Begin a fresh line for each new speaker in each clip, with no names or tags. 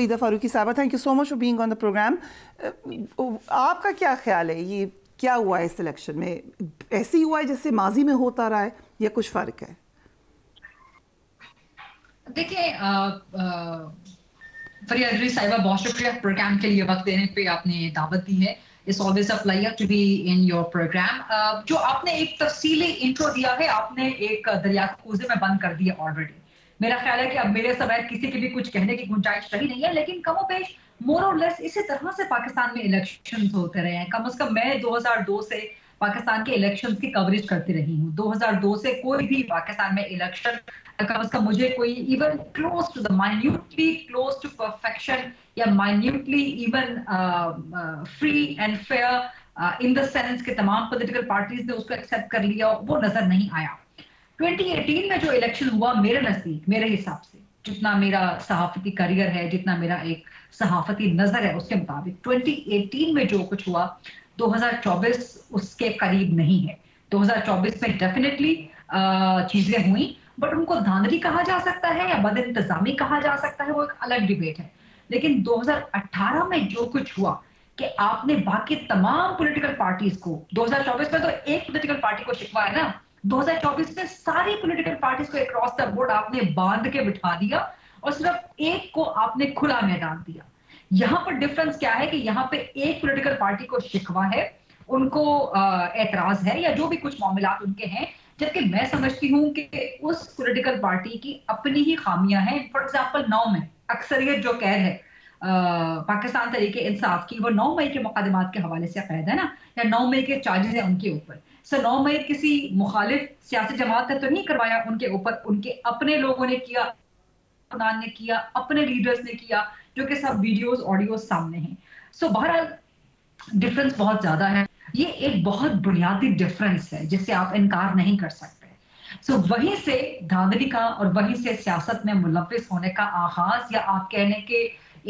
ईदा फारूकी साहबा, thank you so much for being on the programme. आपका क्या ख्याल है, ये क्या हुआ है इस इलेक्शन में? ऐसे ही हुआ है जैसे माजी में होता रहा है या कुछ फ़र्क है?
देखिए फरिया अदरी साहिबा, बहुत शुक्रिया प्रोग्राम के लिए वक्त देने पे, आपने दावत दी है। It's always a pleasure to be in your programme. जो आपने एक तफसीली इंट्रो दिया है, आपने एक दरिया कूजे में बंद कर दिया ऑलरेडी। मेरा ख्याल है कि अब मेरे समय किसी के भी कुछ कहने की गुंजाइश रही नहीं है, लेकिन कमोबेश मोर और लेस इसी तरह से पाकिस्तान में इलेक्शन होते रहे हैं। कम से कम मैं 2002 से पाकिस्तान के इलेक्शंस की कवरेज करती रही हूँ। 2002 से कोई भी पाकिस्तान में इलेक्शन कम से कम मुझे कोई even close to the minutely close to perfection या minutely even free and fair in the sense कि तमाम पॉलिटिकल पार्टीज ने उसको एक्सेप्ट कर लिया, वो नजर नहीं आया। 2018 में जो इलेक्शन हुआ, मेरे नजदीक, मेरे हिसाब से, जितना मेरा सहाफती करियर है, जितना मेरा एक सहाफती नजर है, उसके मुताबिक 2018 में जो कुछ हुआ 2024 उसके करीब नहीं है। 2024 में डेफिनेटली चीजें हुई, बट उनको धांधली कहा जा सकता है या बद इंतजामी कहा जा सकता है, वो एक अलग डिबेट है। लेकिन 2018 में जो कुछ हुआ कि आपने बाकी तमाम पॉलिटिकल पार्टीज को, 2024 में तो एक पॉलिटिकल पार्टी को शिकवा है ना, 2024 में सारी पॉलिटिकल पार्टीज को अक्रॉस द बोर्ड आपने बांध के बिठा दिया और सिर्फ एक को आपने खुला में डाल दिया। यहां पर डिफरेंस क्या है कि यहाँ पे एक पॉलिटिकल पार्टी को शिकवा है, उनको एतराज है या जो भी कुछ मामलात उनके हैं, जबकि मैं समझती हूँ कि उस पॉलिटिकल पार्टी की अपनी ही खामियां हैं। फॉर एग्जाम्पल 9 में अक्सरियत जो कैद है पाकिस्तान तरीके इंसाफ की, वो 9 मई के मुकदमात के हवाले से कैद है ना, या 9 मई के चार्जेस है उनके ऊपर। सो 9 मई किसी मुखालिफ सियासी जमात ने तो नहीं करवाया उनके ऊपर, उनके अपने लोगों ने किया, ने किया, अपने लीडर्स ने किया, जो कि सब वीडियोस ऑडियो सामने हैं। सो बहरहाल डिफरेंस बहुत ज्यादा है। ये एक बहुत बुनियादी डिफरेंस है जिससे आप इनकार नहीं कर सकते। सो वहीं से धांधली का और वहीं से सियासत में मुलव्विस होने का आगाज, या आप कहने के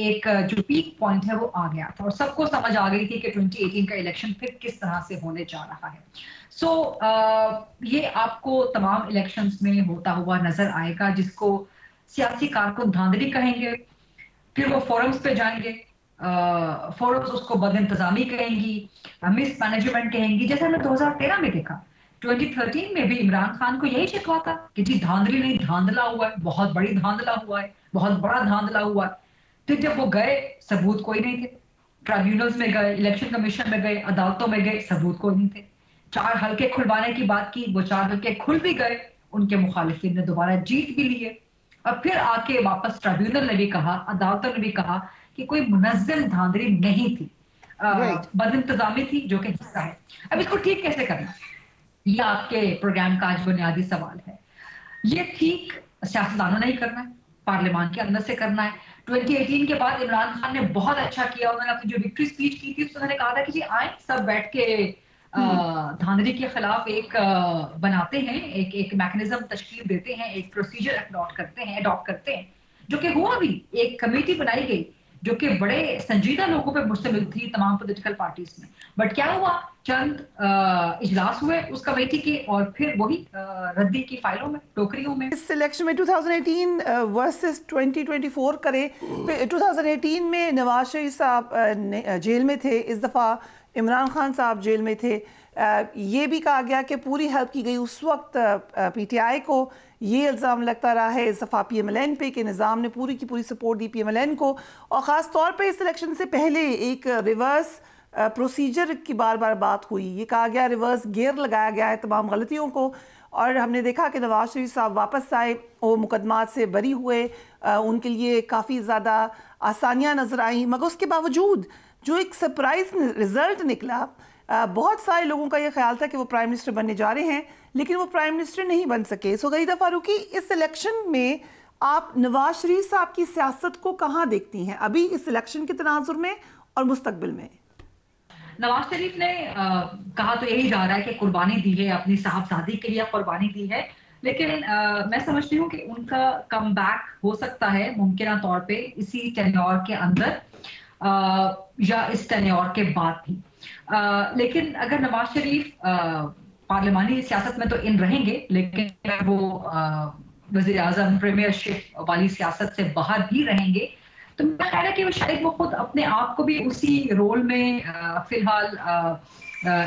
एक जो पीक पॉइंट है, वो आ गया था और सबको समझ आ गई थी कि 2018 का इलेक्शन फिर किस तरह से होने जा रहा है। सो ये आपको तमाम इलेक्शंस में होता हुआ नजर आएगा, जिसको सियासी कारकुन धांधली कहेंगे, फिर वो फोरम्स पे जाएंगे, फोरम्स उसको बद इंतजामी कहेंगी, मिस मैनेजमेंट कहेंगी, जैसे हमने 2013 में देखा। 2013 में भी इमरान खान को यही शिकवा था कि जी धांधली नहीं, धांधला हुआ है, बहुत बड़ी धांधला हुआ है, बहुत बड़ा धांधला हुआ है। फिर जब वो गए, सबूत कोई नहीं थे। ट्राइब्यूनल्स में गए, इलेक्शन कमीशन में गए, अदालतों में गए, सबूत कोई नहीं थे। 4 हल्के खुलवाने की बात की, वो 4 हल्के खुल भी गए, उनके मुखालिफिन ने दोबारा जीत भी लिए। और फिर आके वापस ट्राइब्यूनल ने भी कहा, अदालतों ने भी कहा कि कोई मुनज़्ज़म धांधली नहीं थी, बद इंतजामी थी, जो कि हिस्सा है। अब इसको ठीक कैसे करना, ये आपके प्रोग्राम का आज बुनियादी सवाल है। ये ठीक सियासतदानों ने ही करना है, पार्लियामान के अंदर से करना है। 2018 के बाद इमरान खान ने बहुत अच्छा किया, उन्होंने अपनी जो विक्ट्री स्पीच की थी उसमें उन्होंने कहा था कि जी आए सब बैठ के धांधली के खिलाफ एक बनाते हैं, एक मैकेनिज्म तश्कील देते हैं, एक प्रोसीजर अडॉप्ट करते हैं, जो कि हुआ भी। एक कमेटी बनाई गई जो कि बड़े संजीदा लोगों पे मुश्तमिल थी तमाम पॉलिटिकल पार्टीज में, बट क्या हुआ, चंद इजलास हुए उस कमेटी के और फिर वही रद्दी की फाइलों में, टोकरियों में।
इस इलेक्शन में 2018 वर्सेस 2024 करें, 2018 में नवाज शरीफ साहब जेल में थे, इस दफ़ा इमरान खान साहब जेल में थे। ये भी कहा गया कि पूरी हेल्प की गई उस वक्त PTI को। ये इल्ज़ाम लगता रहा है इस दफ़ा PMLN पे कि निज़ाम ने पूरी की पूरी सपोर्ट दी PMLN को। और ख़ास तौर पे इस इलेक्शन से पहले एक रिवर्स प्रोसीजर की बार बार बात हुई, ये कहा गया रिवर्स गियर लगाया गया है तमाम गलतियों को। और हमने देखा कि नवाज शरीफ साहब वापस आए, वो मुकदमात से बरी हुए, उनके लिए काफ़ी ज़्यादा आसानियाँ नज़र आई। मगर उसके बावजूद जो एक सरप्राइज रिजल्ट निकला, बहुत सारे लोगों का ये ख्याल था कि वो प्राइम मिनिस्टर बनने जा रहे हैं, लेकिन वो प्राइम मिनिस्टर नहीं बन सके। सो गईदा फारूकी, इस इलेक्शन में आप नवाज शरीफ साहब की सियासत को कहाँ देखती हैं अभी इस इलेक्शन के तनाजुर में और मुस्तकबिल में?
नवाज शरीफ ने कहा तो यही जा रहा है कि कुर्बानी दी है, अपनी साहबजादी के लिए कुर्बानी दी है, लेकिन मैं समझती हूँ कि उनका कम बैक हो सकता है मुमकिन तौर पे इसी टेन्योर के अंदर या इस टेन्योर के बाद भी। लेकिन अगर नवाज शरीफ पार्लियामानी सियासत में तो इन रहेंगे, लेकिन वो वज़ीर आज़म प्रीमियरशिप वाली सियासत से बाहर भी रहेंगे, तो मेरा ख्याल है कि वो शायद वो खुद अपने आप को भी उसी रोल में फिलहाल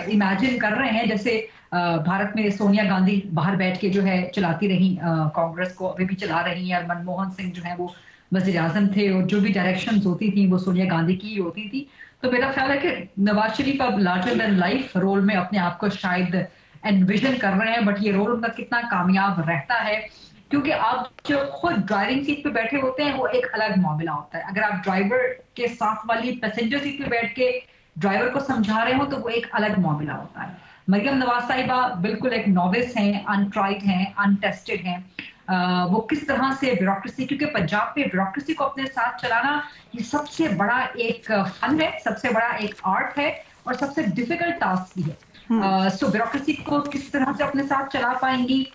इमेजिन कर रहे हैं, जैसे भारत में सोनिया गांधी बाहर बैठ के जो है चलाती रही कांग्रेस को, अभी भी चला रही हैं, और मनमोहन सिंह जो है वो वजीर आजम थे, और जो भी डायरेक्शन होती थी वो सोनिया गांधी की होती थी। तो मेरा ख्याल है कि नवाज शरीफ अब लार्जर देन लाइफ रोल में अपने आप को शायद एनविजन कर रहे हैं, बट ये रोल उनका कितना कामयाब रहता है, क्योंकि आप जो खुद ड्राइविंग सीट पे बैठे होते हैं वो एक अलग मामला होता है। अगर आप ड्राइवर के साथ वाली पैसेंजर सीट पे बैठ के ड्राइवर को समझा रहे हो तो वो एक अलग मामला होता है। मरियम नवाज साहिबा बिल्कुल एक नॉविस हैं, अनट्राइड हैं, अनटेस्टेड हैं। वो किस तरह से ब्यूरोक्रेसी, क्योंकि पंजाब में ब्यूरोक्रेसी को अपने साथ चलाना ये सबसे बड़ा एक फन है, सबसे बड़ा एक आर्ट है, और सबसे डिफिकल्ट टास्क भी है। सो ब्यूरोक्रेसी को किस तरह से अपने साथ चला पाएंगी।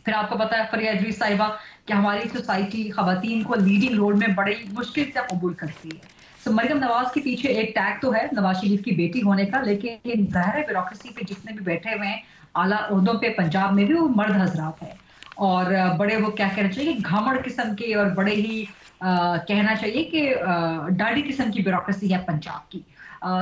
फिर आपको पता है फरिया इदरीस साहिबा कि हमारी सोसाइटी खवातीन को लीडिंग रोल में बड़ी मुश्किल से कबूल करती है। तो मरियम नवाज के पीछे एक टैग तो है नवाज शरीफ की बेटी होने का, लेकिन जाहिर है ब्यूरोक्रेसी पे जितने भी बैठे हुए हैं आला ओहदों पे पंजाब में भी वो मर्द हजरात है, और बड़े वो क्या कहना चाहिए घामड़ किस्म के, और बड़े ही कहना चाहिए कि डाढ़ी किस्म की ब्यूरोक्रेसी है पंजाब की।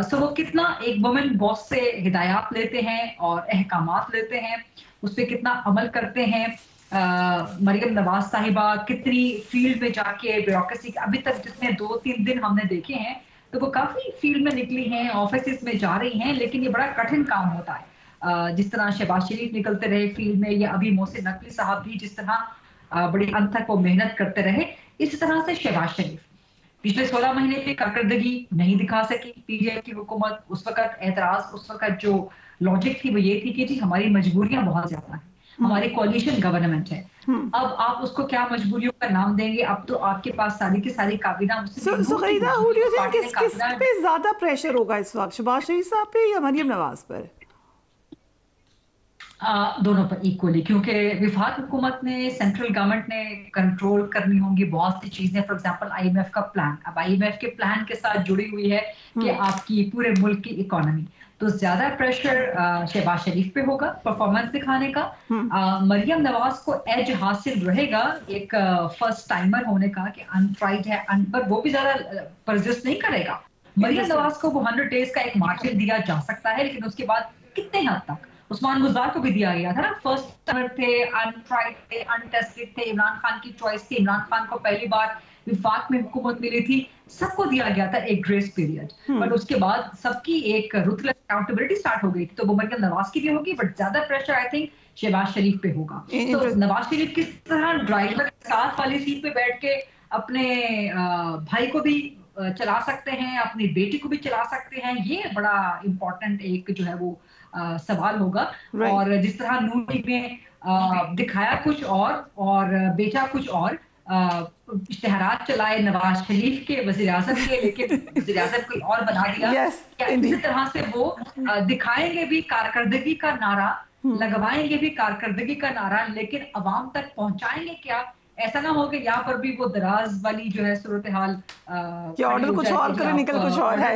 सो वो कितना एक वुमेन बॉस से हिदायत लेते हैं और अहकामात लेते हैं, उस पर कितना अमल करते हैं। मरियम नवाज साहिबा कितनी फील्ड में जाके ब्यूरोक्रेसी अभी तक जितने 2-3 दिन हमने देखे हैं तो वो काफी फील्ड में निकली हैं, ऑफिस में जा रही हैं, लेकिन ये बड़ा कठिन काम होता है। जिस तरह शहबाज शरीफ निकलते रहे फील्ड में, या अभी मोहसिन नकवी साहब भी जिस तरह बड़ी अंत तक वो मेहनत करते रहे, इस तरह से शहबाज शरीफ पिछले 16 महीने की कारकर्दगी नहीं दिखा सकी पीटीआई की हुकूमत। उस वक्त एतराज, उस वक्त जो लॉजिक थी वो ये थी कि जी हमारी मजबूरियां बहुत ज्यादा हैं, हमारी कोalition गवर्नमेंट है। अब आप उसको क्या मजबूरियों का नाम देंगे, अब तो आपके पास सारी की सारी काबीना
सुखरीदा, who do you think किस पे ज्यादा प्रेशर होगा इस वक्त, शहबाज शरीफ साहब पे या मरियम नवाज पर?
दोनों पर इक्वली, क्योंकि विफाक हुकूमत ने, सेंट्रल गवर्नमेंट ने कंट्रोल करनी होंगी बहुत सी चीजें। फॉर एग्जांपल आईएमएफ का प्लान, अब आईएमएफ के प्लान के साथ जुड़ी हुई है कि आपकी पूरे मुल्क की इकोनॉमी, तो ज्यादा प्रेशर शहबाज शरीफ पे होगा परफॉर्मेंस दिखाने का। मरियम नवाज को एज हासिल रहेगा एक फर्स्ट टाइमर होने का कि अनट्राइड है, पर वो भी ज्यादा परजिस्ट नहीं करेगा। मरियम नवाज को वो 100 डेज का एक मार्जिन दिया जा सकता है, लेकिन उसके बाद कितने हद तक, उस्मान गुजार को भी दिया गया था ना, फर्स्ट टाइमर थे, अनट्राइड थे, अनटेस्टेड थे, इमरान खान की चॉइस थी, इमरान खान को पहली बार विफाक में हुकूमत मिली थी, सबको दिया गया था एक ग्रेस पीरियड, बट उसके बाद सबकी एक रुथलेस अकाउंटेबिलिटी स्टार्ट हो गई थी। तो वो मरियम नवाज की भी होगी, बट ज्यादा प्रेशर आई थिंक शहबाज शरीफ पे होगा। तो नवाज शरीफ किस तरह ड्राइवर के साथ वाली सीट पे बैठ के अपने भाई को भी चला सकते हैं, अपनी बेटी को भी चला सकते हैं, ये बड़ा इंपॉर्टेंट एक जो है वो सवाल होगा। और जिस तरह नून लीग में दिखाया कुछ और बेचा कुछ और, इश्तेहारात चलाए नवाज शरीफ के वज़ीर आज़म के, लेकिन वज़ीर आज़म कोई और बना दिया। इसी तरह से वो दिखाएंगे भी कारकर्दगी का नारा, लगवाएंगे भी कारकर्दगी का नारा, लेकिन अवाम तक पहुंचाएंगे क्या? ऐसा ना हो कि यहाँ पर भी वो दराज वाली जो है सूरत हाल,
ऑर्डर कुछ और करे निकल कुछ और है।